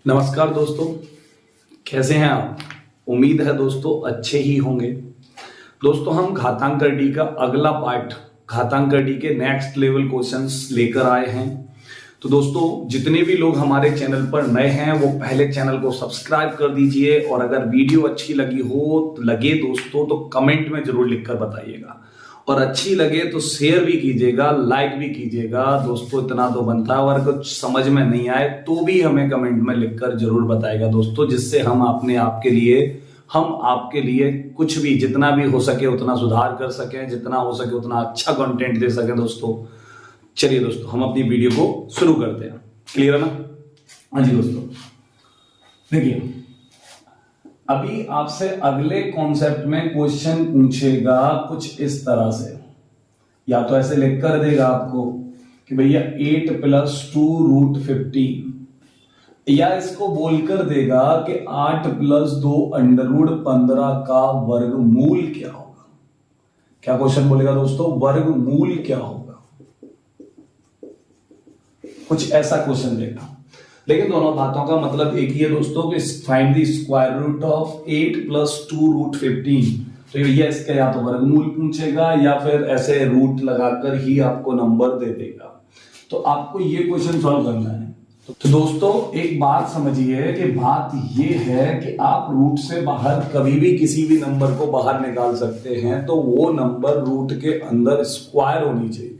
नमस्कार दोस्तों, कैसे हैं आप। उम्मीद है दोस्तों अच्छे ही होंगे। दोस्तों हम घातांक का अगला पार्ट, घातांक के नेक्स्ट लेवल क्वेश्चंस लेकर आए हैं। तो दोस्तों जितने भी लोग हमारे चैनल पर नए हैं वो पहले चैनल को सब्सक्राइब कर दीजिए, और अगर वीडियो अच्छी लगी हो लगे दोस्तों तो कमेंट में जरूर लिखकर बताइएगा, और अच्छी लगे तो शेयर भी कीजिएगा, लाइक भी कीजिएगा। दोस्तों इतना तो बनता है, और कुछ समझ में नहीं आए तो भी हमें कमेंट में लिखकर जरूर बताइएगा दोस्तों, जिससे हम आपके लिए कुछ भी जितना भी हो सके उतना सुधार कर सकें, जितना हो सके उतना अच्छा कंटेंट दे सकें दोस्तों। चलिए दोस्तों हम अपनी वीडियो को शुरू करते हैं। क्लियर है ना? हाँ जी दोस्तों, देखिए अभी आपसे अगले कॉन्सेप्ट में क्वेश्चन पूछेगा कुछ इस तरह से, या तो ऐसे लिख कर देगा आपको कि भैया 8 + 2√50, या इसको बोलकर देगा कि 8 + 2 √15 का वर्गमूल क्या होगा। क्या क्वेश्चन बोलेगा दोस्तों? वर्गमूल क्या होगा, कुछ ऐसा क्वेश्चन देगा। लेकिन दोनों बातों का मतलब एक ही है दोस्तों कि find the square root of 8 + 2√15। तो भैया इसका या तो वर्गमूल पूछेगा या फिर ऐसे रूट लगाकर ही आपको नंबर दे देगा। तो आपको ये क्वेश्चन सॉल्व करना है। तो दोस्तों एक बात समझिए कि बात ये है कि आप रूट से बाहर कभी भी किसी भी नंबर को बाहर निकाल सकते हैं, तो वो नंबर रूट के अंदर स्क्वायर होनी चाहिए,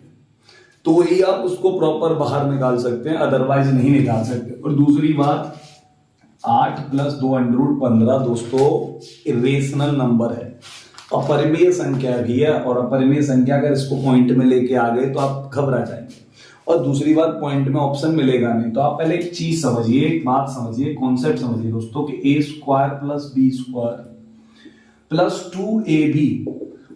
तो ही आप उसको प्रॉपर बाहर निकाल सकते हैं, अदरवाइज नहीं निकाल सकते। और दूसरी बात, 8 + 2 √15 दोस्तों इरेशनल नंबर है, अपरिमेय संख्या भी है, और अपरिमेय संख्या अगर इसको पॉइंट में लेके आ गए तो आप घबरा जाएंगे। और दूसरी बात, पॉइंट में ऑप्शन मिलेगा नहीं। तो आप पहले एक चीज समझिए, एक बात समझिए, कॉन्सेप्ट समझिए दोस्तों कि a² + b² + 2ab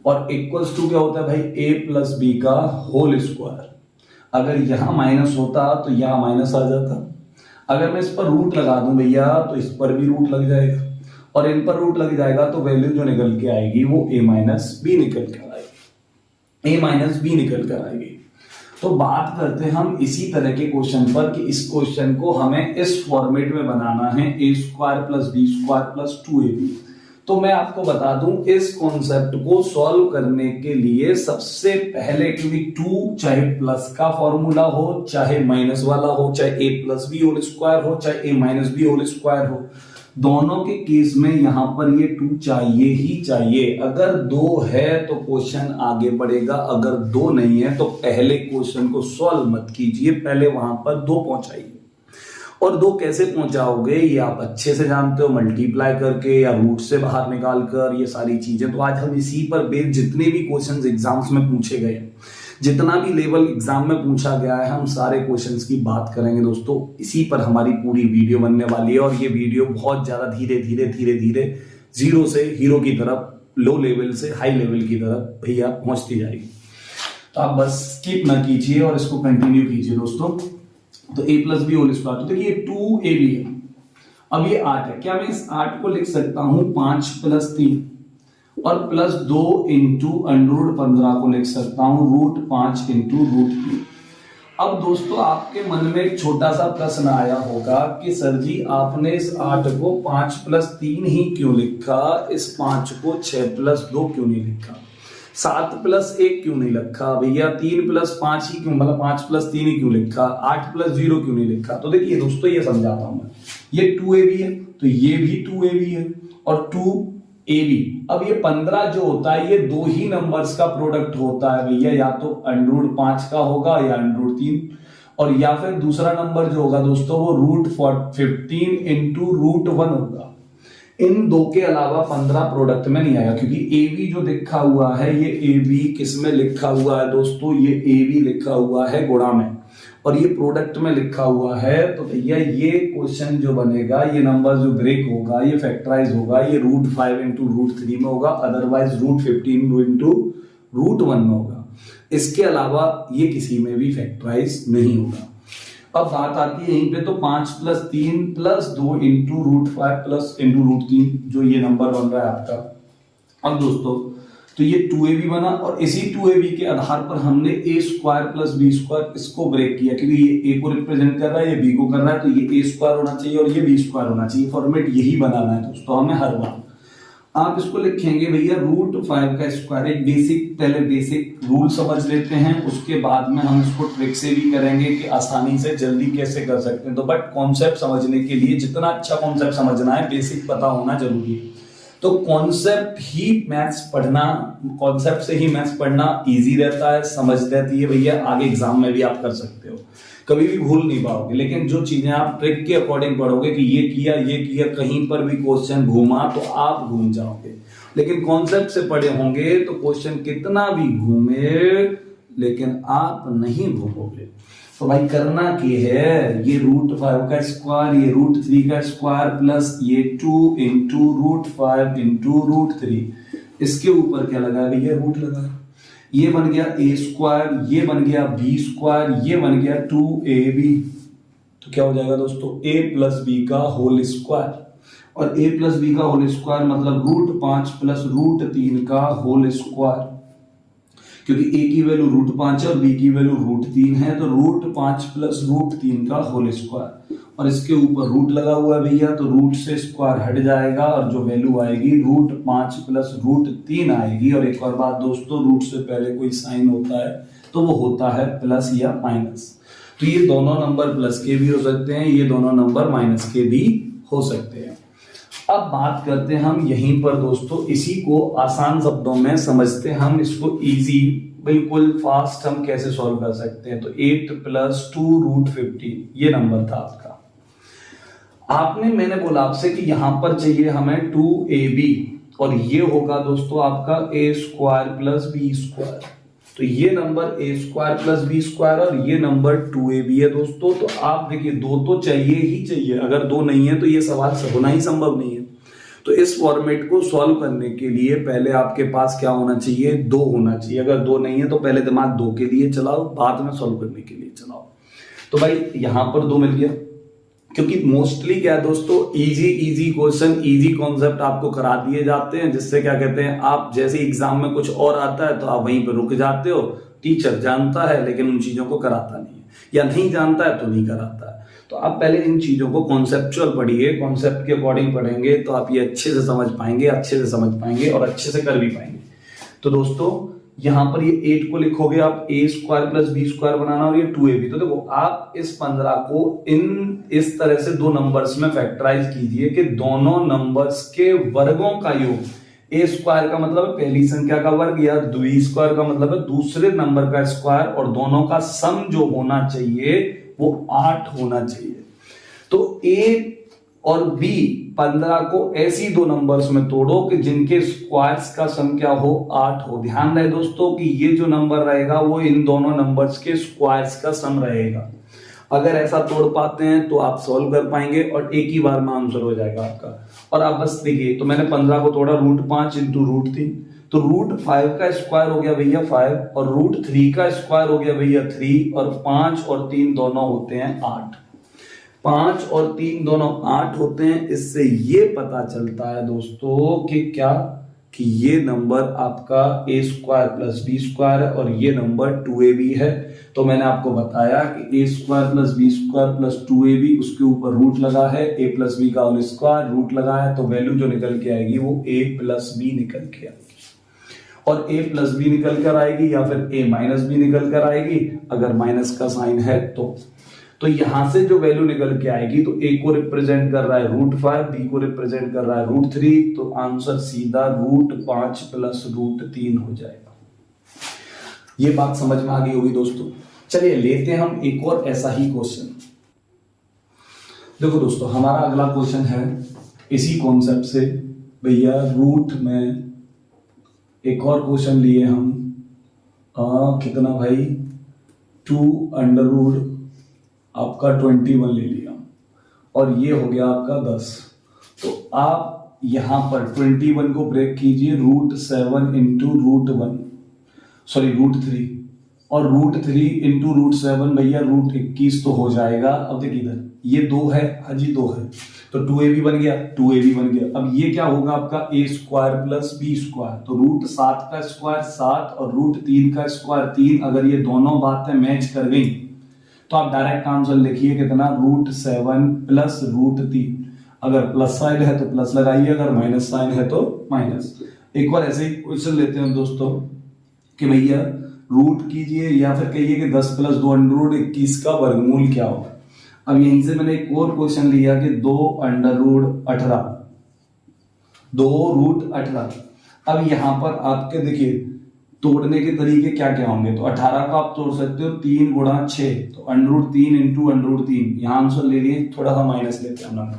और इक्वल्स टू क्या होता है भाई, a + b का होल स्क्वायर। अगर यहां माइनस होता तो यहां माइनस आ जाता। अगर मैं इस पर रूट लगा दूं भैया तो इस पर भी रूट लग जाएगा, और इन पर रूट लग जाएगा तो वैल्यू जो निकल के आएगी वो a - b निकल कर आएगी, a - b निकल कर आएगी। तो बात करते हैं हम इसी तरह के क्वेश्चन पर कि इस क्वेश्चन को हमें इस फॉर्मेट में बनाना है, a² + b² + 2ab। तो मैं आपको बता दूं इस कॉन्सेप्ट को सॉल्व करने के लिए सबसे पहले, क्योंकि 2 चाहे प्लस का फॉर्मूला हो, चाहे माइनस वाला हो, चाहे a + b होल स्क्वायर हो, चाहे a - b होल स्क्वायर हो, दोनों के केस में यहां पर ये 2 चाहिए ही चाहिए। अगर 2 है तो क्वेश्चन आगे बढ़ेगा, अगर 2 नहीं है तो पहले क्वेश्चन को सॉल्व मत कीजिए, पहले वहां पर 2 पहुंचाइए। और 2 कैसे पहुंचाओगे ये आप अच्छे से जानते हो, मल्टीप्लाई करके या रूट से बाहर निकाल कर, ये सारी चीजें। तो आज हम इसी पर बेस्ड जितने भी क्वेश्चंस एग्जाम्स में पूछे गए हैं, जितना भी लेवल एग्जाम में पूछा गया है, हम सारे क्वेश्चंस की बात करेंगे दोस्तों। इसी पर हमारी पूरी वीडियो बनने वाली है, और ये वीडियो बहुत ज्यादा धीरे धीरे जीरो से हीरो की तरफ, लो लेवल से हाई लेवल की तरफ भैया पहुंचती जाएगी। तो आप बस स्किप ना कीजिए और इसको कंटिन्यू कीजिए दोस्तों। तो a + b होल स्क्वायर, तो देखिए 2ab है, अब ये 8 है। क्या मैं इस 8 को लिख सकता हूं 5 + 3 और +2 × √15 को लिख सकता हूं √5 × √3। अब दोस्तों आपके मन में एक छोटा सा प्रश्न आया होगा कि सर जी आपने इस 8 को 5 + 3 ही क्यों लिखा, इस 5 को 6 + 2 क्यों नहीं लिखा, 7 + 1 क्यों नहीं लिखा भैया, 3 + 5 ही क्यों, मतलब 5 + 3 ही क्यों लिखा, 8 + 0 क्यों नहीं लिखा। तो देखिए दोस्तों ये समझाता हूं मैं। ये 2ab है तो ये भी 2ab है और 2ab। अब ये 15 जो होता है ये 2 ही नंबर्स का प्रोडक्ट होता है भैया, या तो √5 का होगा या √3, और या फिर दूसरा नंबर जो होगा दोस्तों वो √15 × √1 होगा। इन 2 के अलावा 15 प्रोडक्ट में नहीं आएगा, क्योंकि AB जो लिखा हुआ है ये AB किस में लिखा हुआ है दोस्तों, ये AB लिखा हुआ है गुणा में, और ये प्रोडक्ट में लिखा हुआ है। तो भैया ये क्वेश्चन जो बनेगा, ये नंबर जो ब्रेक होगा, ये फैक्टराइज होगा, ये √5 × √3 में होगा, अदरवाइज √15 × √1 में होगा। इसके अलावा ये किसी में भी फैक्टराइज नहीं होगा। अब बात आती है यहीं पे, तो 5 + 3 + 2 × √5 + × √3 जो ये नंबर बन रहा है आपका। अब दोस्तों तो ये 2ab बना और इसी 2ab के आधार पर हमने a square plus b square इसको ब्रेक किया, क्योंकि ये a को रिप्रेजेंट कर रहा है, ये b को कर रहा है, तो ये a स्क्वायर होना चाहिए और ये b स्क्वायर होना चाहिए। फॉर्मेट यही बनाना है दोस्तों हमें हर बार। आप इसको लिखेंगे भैया √5 का स्क्वायर। एक बेसिक, पहले बेसिक रूल समझ लेते हैं, उसके बाद में हम इसको ट्रिक से भी करेंगे कि आसानी से जल्दी कैसे कर सकते हैं। तो बट कॉन्सेप्ट समझने के लिए जितना अच्छा कॉन्सेप्ट समझना है, बेसिक पता होना जरूरी है। तो कॉन्सेप्ट ही मैथ्स पढ़ना, कॉन्सेप्ट से ही मैथ्स पढ़ना इजी रहता है, समझ रहती है भैया, आगे एग्जाम में भी आप कर सकते हो, कभी भी भूल नहीं पाओगे। लेकिन जो चीजें आप ट्रिक के अकॉर्डिंग पढ़ोगे कि ये किया, कहीं पर भी क्वेश्चन घूमा तो आप घूम जाओगे। लेकिन कॉन्सेप्ट से पढ़े होंगे तो क्वेश्चन कितना भी घूमे लेकिन आप नहीं घूमोगे। तो भाई करना क्या है, ये √5 का स्क्वायर, ये √3 का स्क्वायर प्लस ये 2 इंटू √5 इंटू √3, इसके ऊपर क्या लगा भैया, रूट लगा। ये बन गया a स्क्वायर, ये बन गया b स्क्वायर, ये बन गया 2ab। तो क्या हो जाएगा दोस्तों, a प्लस b का होल स्क्वायर, और a प्लस b का होल स्क्वायर मतलब √5 प्लस √3 का होल स्क्वायर, क्योंकि a की वैल्यू √5 है और b की वैल्यू √3 है, तो √5 प्लस √3 का होल स्क्वायर, और इसके ऊपर रूट लगा हुआ है भैया, तो रूट से स्क्वायर हट जाएगा और जो वैल्यू आएगी √5 प्लस √3 आएगी। और एक और बात दोस्तों, रूट से पहले कोई साइन होता है तो वो होता है प्लस या माइनस। तो ये दोनों नंबर प्लस के भी हो सकते हैं, ये दोनों नंबर माइनस के भी हो सकते हैं। अब बात करते हैं हम यहीं पर दोस्तों, इसी को आसान शब्दों में समझते हैं हम, इसको इजी बिल्कुल फास्ट हम कैसे सॉल्व कर सकते हैं। तो 8 प्लस 2√15 ये नंबर था आपका। मैंने बोला आपसे कि यहां पर चाहिए हमें 2ab, और ये होगा दोस्तों आपका a square plus b square. तो ये number a square plus b square और ये नंबर 2ab है दोस्तों। तो आप देखिए, दो तो चाहिए ही चाहिए, अगर दो नहीं है तो ये सवाल होना ही संभव नहीं है। तो इस फॉर्मेट को सॉल्व करने के लिए पहले आपके पास क्या होना चाहिए, 2 होना चाहिए। अगर 2 नहीं है तो पहले दिमाग 2 के लिए चलाओ, बाद में सॉल्व करने के लिए चलाओ। तो भाई यहां पर 2 मिल गया, क्योंकि मोस्टली क्या है दोस्तों, इजी क्वेश्चन, इजी कॉन्सेप्ट आपको करा दिए जाते हैं, जिससे क्या कहते हैं, आप जैसे एग्जाम में कुछ और आता है तो आप वहीं पर रुक जाते हो। टीचर जानता है लेकिन उन चीजों को कराता नहीं है, या नहीं जानता है तो नहीं कराता है। तो आप पहले इन चीजों को कॉन्सेप्चुअल पढ़िए, कॉन्सेप्ट के अकॉर्डिंग पढ़ेंगे तो आप ये अच्छे से समझ पाएंगे, और अच्छे से कर भी पाएंगे। तो दोस्तों यहां पर ये 8 को लिखोगे आप, a square plus b square बनाना, और ये 2ab। तो देखो आप इस 15 को इस तरह से 2 नंबर्स में फैक्टराइज कीजिए कि दोनों नंबर्स के वर्गों का योग, a स्क्वायर का मतलब है पहली संख्या का वर्ग, या b स्क्वायर का मतलब है दूसरे नंबर का स्क्वायर, और दोनों का सम जो होना चाहिए वो 8 होना चाहिए। तो a और b 15 को ऐसी 2 नंबर्स में तोड़ो कि जिनके स्क्वायर्स का सम क्या हो, 8 हो। ध्यान रहे दोस्तों कि ये जो नंबर रहेगा वो इन दोनों नंबर्स के स्क्वायर्स का सम रहेगा। अगर ऐसा तोड़ पाते हैं तो आप सॉल्व कर पाएंगे और एक ही बार में आंसर हो जाएगा आपका। और आप बस देखिए, तो मैंने 15 को तोड़ा, √5 इंटू √3, तो √5 का स्क्वायर हो गया भैया 5, और √3 का स्क्वायर हो गया भैया 3, और 5 और 3 दोनों होते हैं 8। 5 और 3 दोनों 8 होते हैं। इससे ये पता चलता है दोस्तों कि क्या, कि ये नंबर आपका a square plus b square है और ये नंबर 2ab है। तो मैंने आपको बताया कि a square plus b square plus 2ab, उसके ऊपर रूट लगा है, a प्लस b का होल स्क्वायर, रूट लगा है, तो वैल्यू जो निकल के आएगी वो a प्लस b निकल के आएगी। और a प्लस b निकल कर आएगी या फिर a माइनस b निकल कर आएगी, अगर माइनस का साइन है तो यहां से जो वैल्यू निकल के आएगी, तो a को रिप्रेजेंट कर रहा है √5, b को रिप्रेजेंट कर रहा है √3, तो आंसर सीधा √5 प्लस √3 हो जाएगा। ये बात समझ में आ गई होगी दोस्तों। चलिए लेते हैं हम एक और ऐसा ही क्वेश्चन। देखो दोस्तों, हमारा अगला क्वेश्चन है इसी कॉन्सेप्ट से भैया, रूट में एक और क्वेश्चन लिए हम, कितना भाई, 2 आपका 21 ले लिया, और ये हो गया आपका 10। तो आप यहां पर 21 को ब्रेक कीजिए, √7 इंटू √3, और √3 इंटू √7 भैया √21 तो हो जाएगा। अब देखिए इधर ये 2 है, हाँ जी 2 है, तो 2ab बन गया, 2ab बन गया। अब ये क्या होगा आपका a² प्लस b², तो √7 का स्क्वायर 7 और √3 का स्क्वायर 3। अगर ये दोनों बातें मैच कर गई तो आप डायरेक्ट आंसर लिखिए कितना, √7 प्लस √3। अगर प्लस साइन है तो प्लस लगाइए, अगर माइनस साइन है तो माइनस। एक बार ऐसे ही क्वेश्चन लेते हैं दोस्तों कि भैया रूट कीजिए या फिर कहिए कि 10 प्लस 2 √21 का वर्गमूल क्या होगा। अब यहीं से मैंने एक और क्वेश्चन लिया कि 2√18, 2√18। अब यहां पर आपके देखिए तोड़ने के तरीके क्या क्या होंगे, तो 18 को आप तोड़ सकते हो 3 गुणा 6, तो √3 इंटू √3। यहां आंसर ले लिए, थोड़ा सा माइनस लेते हैं नंबर।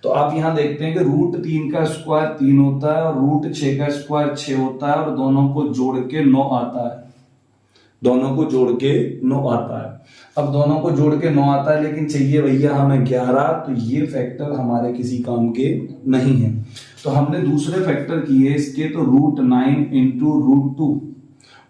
तो आप यहां देखते हैं कि √3 का स्क्वायर 3 होता है और √6 का स्क्वायर 6 होता है और दोनों को जोड़ के 9 आता है, दोनों को जोड़ के 9 आता है। अब दोनों को जोड़ के 9 आता है, लेकिन चाहिए भैया हमें 11, तो ये फैक्टर हमारे किसी काम के नहीं है। तो हमने दूसरे फैक्टर किए इसके, तो √9 इंटू √2,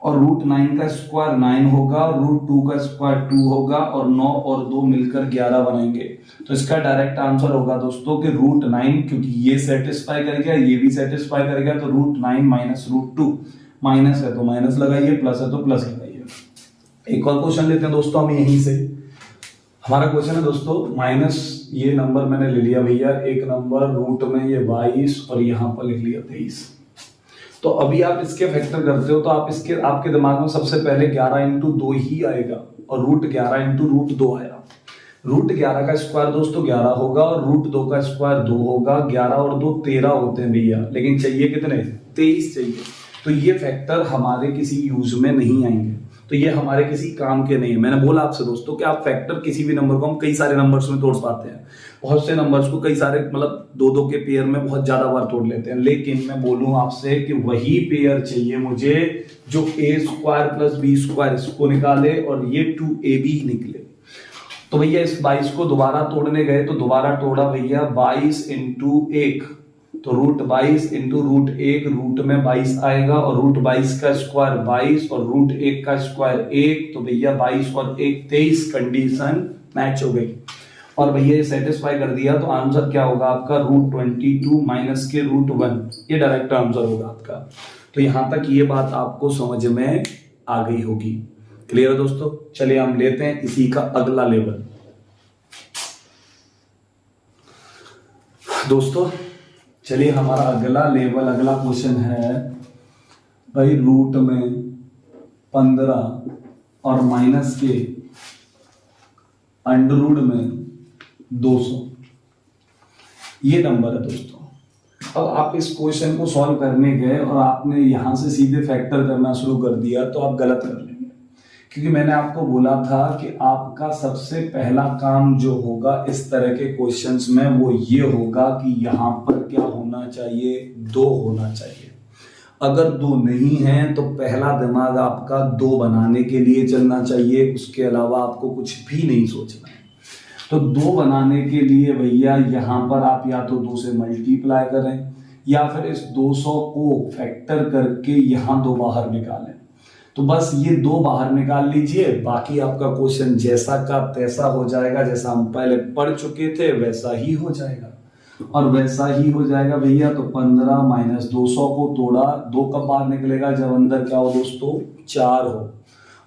और √9 का स्क्वायर 9 होगा और √2 का स्क्वायर 2 होगा और 9 और 2 मिलकर 11 बनाएंगे। तो इसका डायरेक्ट आंसर होगा दोस्तों कि √9, क्योंकि ये सेटिस्फाई कर गया, ये भी सेटिस्फाई कर गया, तो √9 माइनस √2, माइनस है तो माइनस लगाइए, प्लस है तो प्लस लगाइए। एक और क्वेश्चन लेते हैं दोस्तों हम यहीं से। हमारा क्वेश्चन है दोस्तों माइनस, ये नंबर मैंने ले लिया भैया, एक नंबर रूट में ये 22 और यहां पर लिख लिया 23। तो अभी आप इसके फैक्टर करते हो तो आप इसके आपके दिमाग में सबसे पहले 11 इंटू 2 ही आएगा और √11 इंटू √2 आया। √11 का स्क्वायर दोस्तों 11 होगा और √2 का स्क्वायर 2 होगा। 11 और 2 13 होते हैं भैया, लेकिन चाहिए कितने, 23 चाहिए। तो ये फैक्टर हमारे किसी यूज में नहीं आएंगे, तो ये हमारे किसी काम के नहीं है। मैंने बोला आपसे दोस्तों कि आप फैक्टर किसी भी नंबर को हम कई सारे नंबर्स में तोड़ पाते हैं, बहुत से नंबर्स को कई सारे मतलब 2-2 के पेयर में बहुत ज्यादा बार तोड़ लेते हैं, लेकिन मैं बोलूं आपसे कि वही पेयर चाहिए मुझे जो a² प्लस b² इसको निकाले और ये 2ab निकले। तो भैया इस 22 को दोबारा तोड़ने गए तो दोबारा तोड़ा भैया 22 इंटू 1, तो √22 इंटू √1, रूट में 22 आएगा और √22 का स्क्वायर 22 और √1 का स्क्वायर 1, तो भैया 22 और 1 23, कंडीशन मैच हो गई और भैया ये सेटिस्फाई कर दिया। तो आंसर क्या होगा आपका, √22 माइनस के √1, ये डायरेक्ट आंसर होगा आपका। तो यहां तक ये बात आपको समझ में आ गई होगी। क्लियर है दोस्तों? चलिए हम लेते हैं इसी का अगला लेवल। दोस्तों चलिए हमारा अगला लेवल, अगला क्वेश्चन है भाई रूट में 15 और माइनस के अंडर में 200, ये नंबर है दोस्तों। अब आप इस क्वेश्चन को सॉल्व करने गए और आपने यहां से सीधे फैक्टर करना शुरू कर दिया तो आप गलत कर लेंगे, क्योंकि मैंने आपको बोला था कि आपका सबसे पहला काम जो होगा इस तरह के क्वेश्चंस में वो ये होगा कि यहां पर क्या होना चाहिए, 2 होना चाहिए। अगर 2 नहीं है तो पहला दिमाग आपका 2 बनाने के लिए चलना चाहिए, उसके अलावा आपको कुछ भी नहीं सोचना है। तो 2 बनाने के लिए भैया यहां पर आप या तो 2 से मल्टीप्लाई करें या फिर इस 200 को फैक्टर करके यहां 2 बाहर निकालें। तो बस ये 2 बाहर निकाल लीजिए, बाकी आपका क्वेश्चन जैसा का तैसा हो जाएगा, जैसा हम पहले पढ़ चुके थे वैसा ही हो जाएगा और वैसा ही हो जाएगा भैया। तो 15 माइनस 200 को तोड़ा, 2 कब बाहर निकलेगा, जब अंदर क्या हो दोस्तों, 4 हो।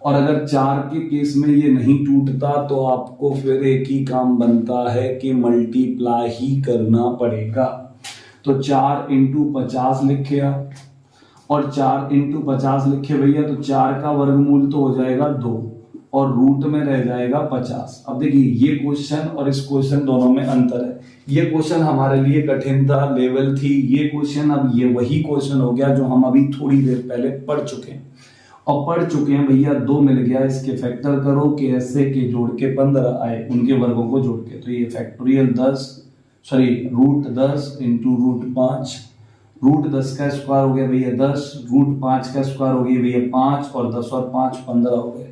और अगर 4 के केस में ये नहीं टूटता तो आपको फिर एक ही काम बनता है कि मल्टीप्लाई ही करना पड़ेगा। तो 4 इंटू 50 लिखिए और 4 इंटू 50 लिखे भैया, तो 4 का वर्गमूल तो हो जाएगा 2 और रूट में रह जाएगा 50। अब देखिए ये क्वेश्चन और इस क्वेश्चन दोनों में अंतर है। ये क्वेश्चन हमारे लिए कठिन था, लेवल थी, ये क्वेश्चन अब ये वही क्वेश्चन हो गया जो हम अभी थोड़ी देर पहले पढ़ चुके हैं। और पढ़ चुके हैं भैया, 2 मिल गया, इसके फैक्टर करो कि ऐसे के जोड़ के 15 आए, उनके वर्गों को जोड़ के, तो ये फैक्टोरियल √10 इंटू √5, √10 का स्क्वायर हो गया भैया 10, √5 का स्क्वायर हो गया भैया 5 और 10 और 5 15 हो गए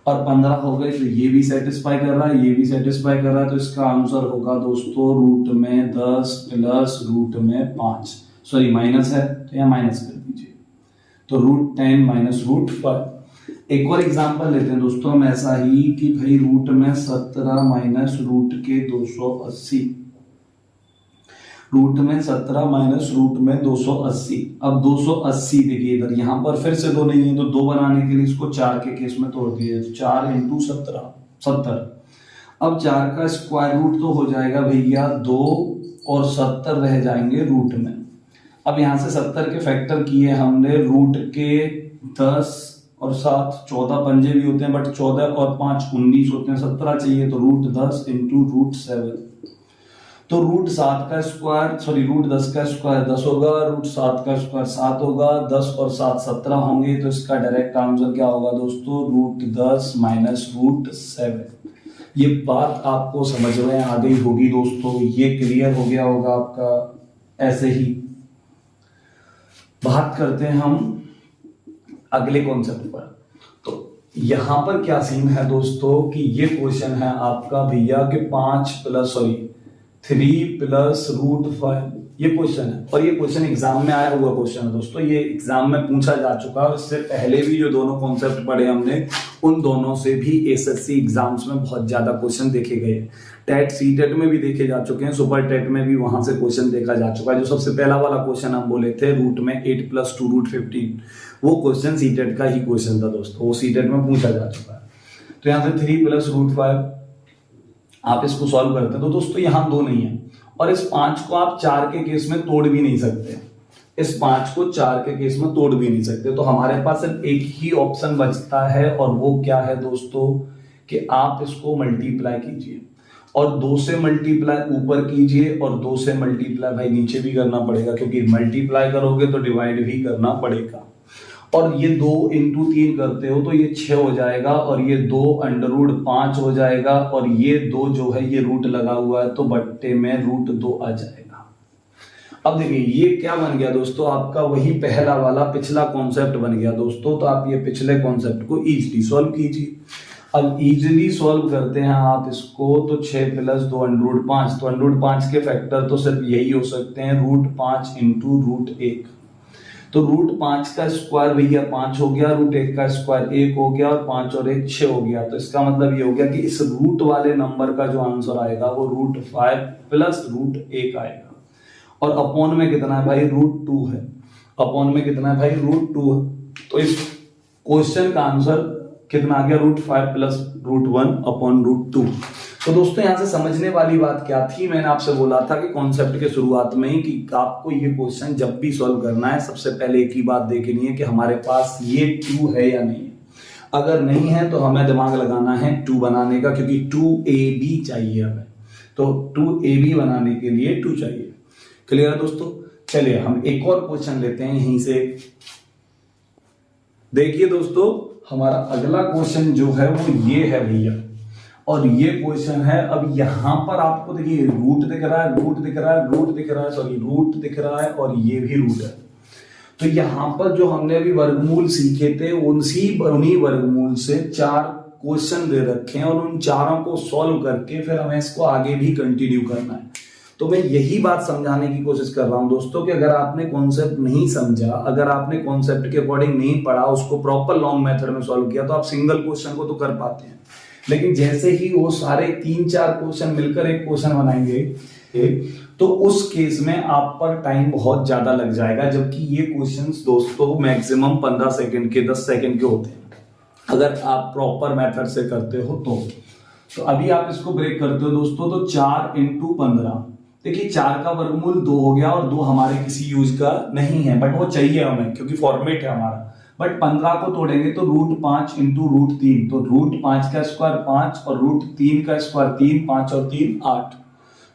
और 15 हो गए। तो ये भी सेटिस्फाई कर रहा है, ये भी सेटिस्फाई कर रहा है, तो इसका आंसर होगा दोस्तों रूट में 10 प्लस रूट में 5, सॉरी माइनस है तो यहाँ माइनस कर दीजिए, तो √10 माइनस √5। एक और एग्जांपल लेते हैं दोस्तों हम ऐसा ही कि भाई रूट में 17 माइनस रूट के 280, रूट में 17 माइनस रूट में 280। अब 280 देखिए इधर यहां पर फिर से 2 नहीं है तो 2 बनाने के लिए इसको 4 के केस में तोड़ दिए, तो 4 इंटू 17 70। अब 4 का स्क्वायर रूट तो हो जाएगा भैया 2 और 70 रह जाएंगे रूट में। अब यहां से 70 के फैक्टर किए हमने, रूट के 10 और 7 14 पंजे भी होते हैं बट 14 और 5 19 होते हैं, 17 चाहिए तो रूट 10 इंटू रूट 7। तो रूट 7 का स्क्वायर रूट 10 का स्क्वायर 10 होगा, रूट 7 का स्क्वायर 7 होगा, 10 और 7 17 होंगे, तो इसका डायरेक्ट आंसर क्या होगा दोस्तों, रूट 10 माइनस रूट 7। ये बात आपको समझ में आ गई होगी दोस्तों, ये क्लियर हो गया होगा आपका। ऐसे ही बात करते हैं हम अगले कॉन्सेप्ट पर। तो यहां पर क्या सीन है दोस्तों कि ये क्वेश्चन है आपका भैया कि 3 प्लस रूट 5, ये क्वेश्चन है और ये क्वेश्चन एग्जाम में आया हुआ क्वेश्चन है दोस्तों, ये एग्जाम में पूछा जा चुका है और इससे पहले भी जो दोनों कॉन्सेप्ट पढ़े हमने उन दोनों से भी एसएससी एग्जाम्स में बहुत ज्यादा क्वेश्चन देखे गए। टेट सी टेट में भी देखे जा चुके हैं, सुपर टेट में भी वहां से क्वेश्चन देखा जा चुका है। जो सबसे पहला वाला क्वेश्चन हम बोले थे रूट में 8 + 2 रूट 15, वो क्वेश्चन सी टेट का ही क्वेश्चन था दोस्तों, वो सी टेट में पूछा जा चुका है। तो यहाँ से 3 + रूट 5 आप इसको सॉल्व करते हैं तो दोस्तों यहाँ 2 नहीं है और इस 5 को आप 4 के केस में तोड़ भी नहीं सकते, इस 5 को 4 के केस में तोड़ भी नहीं सकते। तो हमारे पास सिर्फ एक ही ऑप्शन बचता है और वो क्या है दोस्तों कि आप इसको मल्टीप्लाई कीजिए और 2 से मल्टीप्लाई ऊपर कीजिए और 2 से मल्टीप्लाई भाई नीचे भी करना पड़ेगा, क्योंकि मल्टीप्लाई करोगे तो डिवाइड भी करना पड़ेगा। और ये 2 इंटू 3 करते हो तो ये 6 हो जाएगा और ये 2 √5 हो जाएगा और ये 2 जो है ये रूट लगा हुआ है तो बट्टे में √2 आ जाएगा। अब देखिए ये क्या बन गया दोस्तों, आपका वही पहला वाला पिछला कॉन्सेप्ट बन गया दोस्तों। तो आप ये पिछले कॉन्सेप्ट को इजीली सॉल्व कीजिए। अब इजीली सॉल्व करते हैं आप इसको, तो 6 + 2 √5, तो √5 के फैक्टर तो सिर्फ यही हो सकते हैं √5 इंटू √1। तो √5 का स्क्वायर भैया 5 हो गया, √1 का स्क्वायर 1 हो गया और 5 और 1 6 हो गया। तो इसका मतलब ये हो गया कि इस रूट वाले नंबर का जो आंसर आएगा वो √5 + √1 आएगा। और अपॉन में कितना है भाई, √2 है। अपॉन में कितना है भाई, √2 है। तो इस क्वेश्चन का आंसर कितना आ गया, √5 + √1 अपॉन √2। तो दोस्तों यहां से समझने वाली बात क्या थी, मैंने आपसे बोला था कि कॉन्सेप्ट के शुरुआत में ही कि आपको ये क्वेश्चन जब भी सॉल्व करना है सबसे पहले एक ही बात देखनी है कि हमारे पास ये 2 है या नहीं है। अगर नहीं है तो हमें दिमाग लगाना है 2 बनाने का, क्योंकि 2ab चाहिए हमें। तो 2ab बनाने के लिए 2 चाहिए। क्लियर है दोस्तों। चलिए हम एक और क्वेश्चन लेते हैं यहीं से। देखिए दोस्तों हमारा अगला क्वेश्चन जो है वो ये है भैया, और ये क्वेश्चन है। अब यहां पर आपको देखिए रूट दिख रहा है, रूट दिख रहा है, रूट दिख रहा है, सॉरी रूट दिख रहा है और ये भी रूट है। तो यहां पर जो हमने अभी वर्गमूल सीखे थे उन्हीं वर्गमूल से 4 क्वेश्चन दे रखे हैं और उन चारों को सॉल्व करके फिर हमें इसको आगे भी कंटिन्यू करना है। तो मैं यही बात समझाने की कोशिश कर रहा हूं दोस्तों कि अगर आपने कॉन्सेप्ट नहीं समझा, अगर आपने कॉन्सेप्ट के अकॉर्डिंग नहीं पढ़ा, उसको प्रॉपर लॉन्ग मेथड में सॉल्व किया, तो आप सिंगल क्वेश्चन को तो कर पाते हैं, लेकिन जैसे ही वो सारे 3-4 क्वेश्चन मिलकर एक क्वेश्चन बनाएंगे तो उस केस में आप पर टाइम बहुत ज्यादा लग जाएगा। जबकि ये क्वेश्चंस दोस्तों मैक्सिमम 15 सेकंड के 10 सेकंड के होते हैं अगर आप प्रॉपर मेथड से करते हो तो अभी आप इसको ब्रेक करते हो दोस्तों, तो 4 × 15, देखिए 4 का वर्गमूल 2 हो गया और 2 हमारे किसी यूज का नहीं है बट वो चाहिए हमें क्योंकि फॉर्मेट है हमारा। बट 15 को तोड़ेंगे तो √5 × √3, तो √5 का स्क्वायर 5 और √3 का स्क्वायर 3, 5 और 3 8।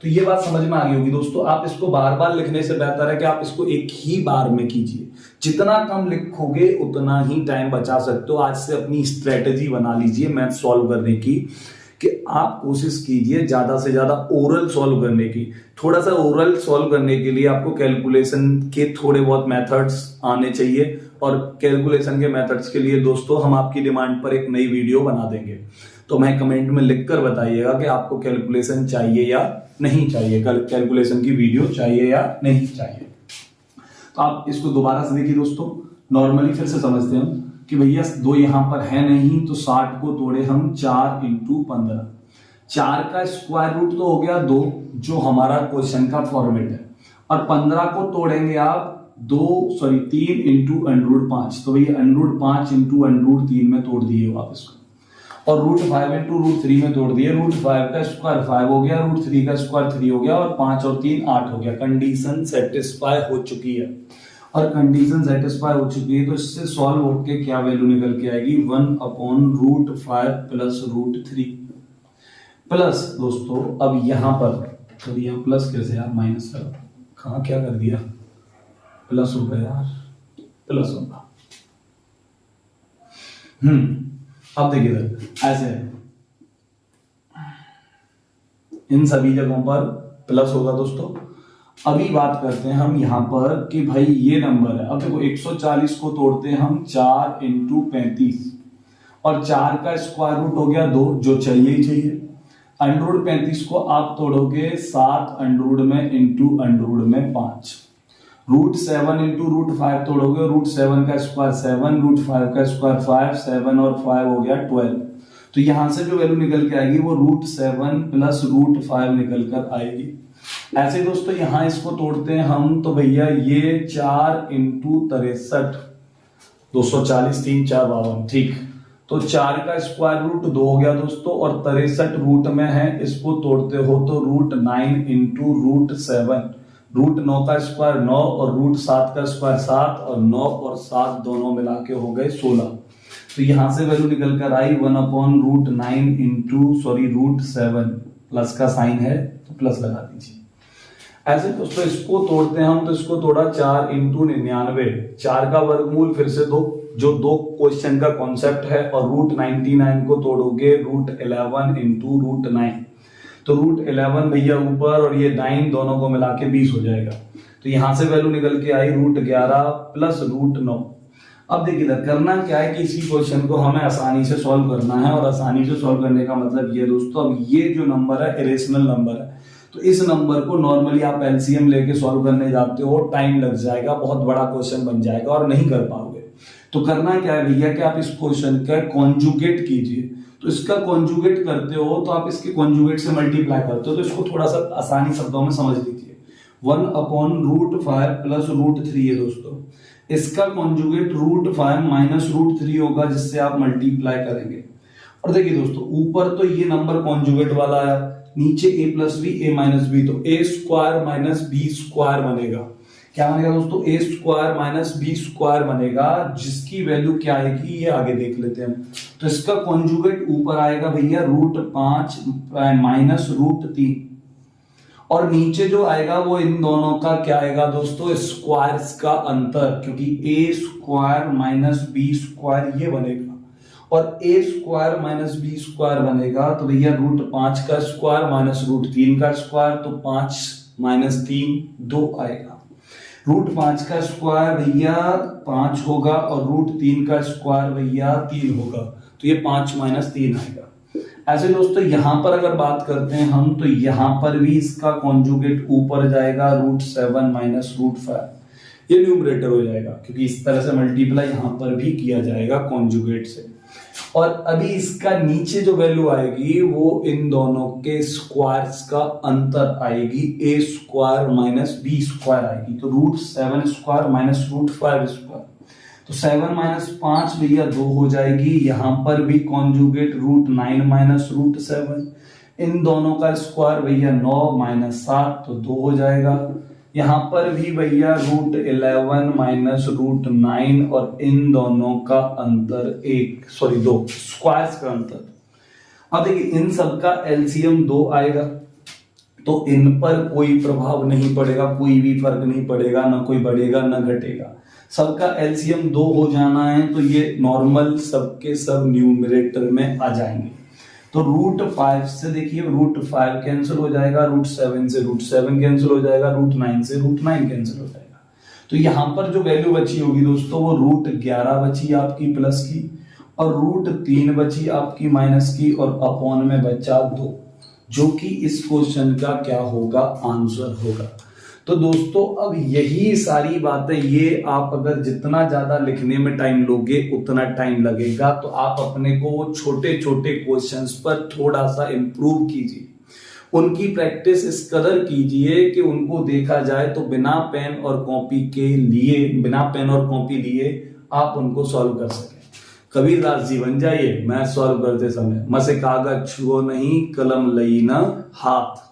तो ये बात समझ में आ गई होगी दोस्तों। आप इसको बार बार लिखने से बेहतर है कि आप इसको एक ही बार में कीजिए। जितना कम लिखोगे उतना ही टाइम बचा सकते हो। आज से अपनी स्ट्रेटेजी बना लीजिए मैथ सॉल्व करने की, कि आप कोशिश कीजिए ज्यादा से ज्यादा ओरल सॉल्व करने की। थोड़ा सा ओरल सॉल्व करने के लिए आपको कैलकुलेशन के थोड़े बहुत मेथड्स आने चाहिए, और कैलकुलेशन के मेथड्स के लिए दोस्तों हम आपकी डिमांड पर एक नई वीडियो बना देंगे। तो मैं कमेंट में लिखकर बताइएगा कि आपको कैलकुलेशन चाहिए या नहीं चाहिए, कैलकुलेशन की वीडियो चाहिए या नहीं चाहिए। तो आप इसको दोबारा से देखिए दोस्तों, नॉर्मली फिर से समझते हैं कि भैया 2 यहाँ पर है नहीं, तो 60 को तोड़े हम 4 × 15। 4 का स्क्वायर रूट तो हो गया 2, जो हमारा क्वेश्चन का फॉर्मेट है, और 15 को तोड़ेंगे आप 3 × √5, तो भैया √5 × √3 में तोड़ दिए आप इसको, और √5 × √3 में तोड़ दिए। √5 का स्क्वायर 5 हो गया, √3 का स्क्वायर 3 हो गया, और 5 और 3 8 हो गया। कंडीशन सेटिस्फाई हो चुकी है, और कंडीशन सेटिस्फाई हो चुकी है, तो इससे सॉल्व होके क्या वैल्यू निकल के आएगी, 1/√5 प्लस √3 प्लस। दोस्तों अब यहां पर तो यह प्लस कैसे यार, माइनस करो, कहां क्या कर दिया, प्लस होगा यार, प्लस होगा। अब देखिए इधर ऐसे है, इन सभी जगहों पर प्लस होगा दोस्तों। अभी बात करते हैं हम यहां पर कि भाई ये नंबर है, अब देखो 140 को तोड़ते हैं हम 4 × 35, और 4 का स्क्वायर रूट हो गया 2, जो चाहिए ही चाहिए। √35 को आप तोड़ोगे 7 √ में × में 5, √7 × √5 तोड़ोगे, √7 का स्क्वायर 7, √5 का स्क्वायर 5, 7 और 5 हो गया 12। तो यहां से जो वैल्यू निकल के आएगी वो √7 प्लस √5 निकल कर आएगी। ऐसे दोस्तों यहां इसको तोड़ते हैं हम, तो भैया ये 4 × 63, 240, 3 4 52, ठीक। तो 4 का स्क्वायर रूट 2 हो गया दोस्तों, और 63 रूट में है, इसको तोड़ते हो तो √9 × √7, √9 का स्क्वायर 9, और √7 का स्क्वायर 7, और 9 और 7 दोनों मिला के हो गए 16। तो यहां से वैल्यू निकल कर आई 1/√9 √7, प्लस का साइन है तो प्लस लगा दीजिए। ऐसे दोस्तों इसको तोड़ते हैं हम, तो इसको तोड़ा 4 × 99, 4 का वर्गमूल फिर से 2, जो 2 क्वेश्चन का कॉन्सेप्ट है, और √99 को तोड़ोगे √11 × √9, तो √11 भैया ऊपर और ये 9 दोनों को मिला के 20 हो जाएगा। तो यहां से वैल्यू निकल के आई √11 प्लस √9। अब देखिए इधर करना क्या है कि इसी क्वेश्चन को हमें आसानी से सॉल्व करना है, और आसानी से सॉल्व करने का मतलब ये दोस्तों, अब ये जो नंबर है इरेशनल नंबर है, तो इस नंबर को नॉर्मली आप एलसीएम लेके सॉल्व करने जाते हो, टाइम लग जाएगा, बहुत बड़ा क्वेश्चन बन जाएगा और नहीं कर पाओगे। तो करना क्या है भैया कि आप इस क्वेश्चन का कॉन्जुगेट कीजिए। तो इसका कॉन्जुगेट करते हो तो आप इसके कॉन्जुगेट से मल्टीप्लाई करते हो, तो इसको थोड़ा सा आसानी शब्दों में समझ लीजिए। 1/√5 प्लस √3 है दोस्तों, इसका कॉन्जुगेट √5 माइनस √3 होगा, जिससे आप मल्टीप्लाई करेंगे। और देखिए दोस्तों ऊपर तो ये नंबर कॉन्जुगेट वाला है, नीचे a plus B a minus B, तो a square minus B square बनेगा। क्या बनेगा दोस्तों, a square minus B square बनेगा, जिसकी वैल्यू क्या आएगी ये आगे देख लेते हैं। तो इसका कॉन्जुगेट ऊपर आएगा भैया √5 माइनस √3, और नीचे जो आएगा वो इन दोनों का क्या आएगा दोस्तों, स्क्वायर्स का अंतर, क्योंकि a square minus B square ये बनेगा, और a square minus B square बनेगा, तो भैया √5 का स्क्वायर माइनस √3 का स्क्वायर, तो 5 - 3 2 आएगा। √5 का स्क्वायर भैया 5 होगा, और √3 का स्क्वायर भैया 3 होगा, तो ये 5 - 3 आएगा। ऐसे दोस्तों यहां पर अगर बात करते हैं हम, तो यहां पर भी इसका कॉन्जुगेट ऊपर जाएगा √7 माइनस √5, ये न्यूमरेटर हो जाएगा, क्योंकि इस तरह से मल्टीप्लाई यहां पर भी किया जाएगा कॉन्जुगेट से। और अभी इसका नीचे जो वैल्यू आएगी वो इन दोनों के स्क्वायर्स का अंतर आएगी, a square minus B square आएगी, तो √7 स्क्वायर माइनस √5 स्क्वायर, तो 7 - 5 भैया 2 हो जाएगी। यहां पर भी कॉन्जुगेट √9 माइनस √7, इन दोनों का स्क्वायर भैया 9 - 7, तो 2 हो जाएगा। यहां पर भी भैया √11 माइनस √9, और इन दोनों का अंतर 2 स्क्वायर्स का अंतर। अब देखिए इन सब का एलसीएम 2 आएगा, तो इन पर कोई प्रभाव नहीं पड़ेगा, कोई भी फर्क नहीं पड़ेगा, ना कोई बढ़ेगा ना घटेगा, सबका एलसीएम 2 हो जाना है, तो ये नॉर्मल सबके सब न्यूमरेटर में आ जाएंगे। तो √5 से देखिए √5 कैंसिल हो जाएगा, √7 से √7 कैंसिल हो जाएगा, √9 से √9 कैंसिल हो जाएगा। तो यहां पर जो वैल्यू बची होगी दोस्तों वो √11 बची आपकी प्लस की, और √3 बची आपकी माइनस की, और अपॉन में बचा 2, जो कि इस क्वेश्चन का क्या होगा, आंसर होगा। तो दोस्तों अब यही सारी बातें, ये आप अगर जितना ज्यादा लिखने में टाइम लोगे उतना टाइम लगेगा। तो आप अपने को छोटे छोटे क्वेश्चंस पर थोड़ा सा इंप्रूव कीजिए, उनकी प्रैक्टिस इस कदर कीजिए कि उनको देखा जाए तो बिना पेन और कॉपी लिए आप उनको सॉल्व कर सकें। कबीरदास जी बन जाइए मैथ सॉल्व करते समय, मसे कागज छुओ नहीं कलम लई न हाथ।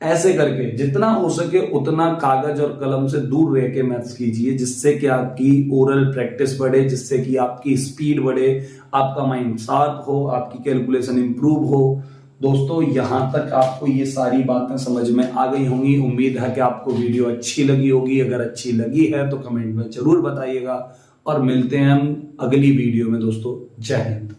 ऐसे करके जितना हो सके उतना कागज और कलम से दूर रह के मैथ्स कीजिए, जिससे कि आपकी ओरल प्रैक्टिस बढ़े, जिससे कि आपकी स्पीड बढ़े, आपका माइंड शार्प हो, आपकी कैलकुलेशन इंप्रूव हो। दोस्तों यहां तक आपको ये सारी बातें समझ में आ गई होंगी। उम्मीद है कि आपको वीडियो अच्छी लगी होगी। अगर अच्छी लगी है तो कमेंट में जरूर बताइएगा और मिलते हैं हम अगली वीडियो में दोस्तों। जय हिंद।